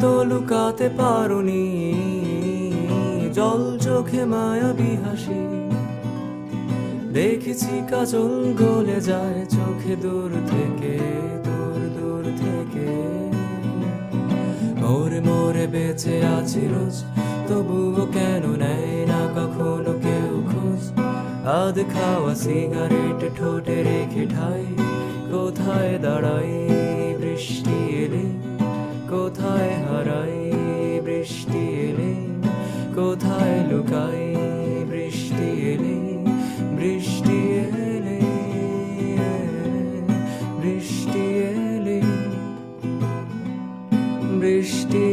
তো লুকাতে পারোনি, জল চোখে মায়াবী হাসি। দেখেছি কাজল গলে যায় চোখে দূর থেকে, দূর দূর থেকে। মোরে মোরে বেঁচে আছি রোজ, তবুও কেন নেয় না কখনো কেউ খোঁজ। আধ খাওয়া সিগারেট ঠোঁটে রেখে ঠাই, কোথায় দাঁড়াই বৃষ্টি এলে, কোথায় হারাই বৃষ্টি এলে, কোথায় লুকাই বৃষ্টি এলে, বৃষ্টি এলে, বৃষ্টি এলে, বৃষ্টি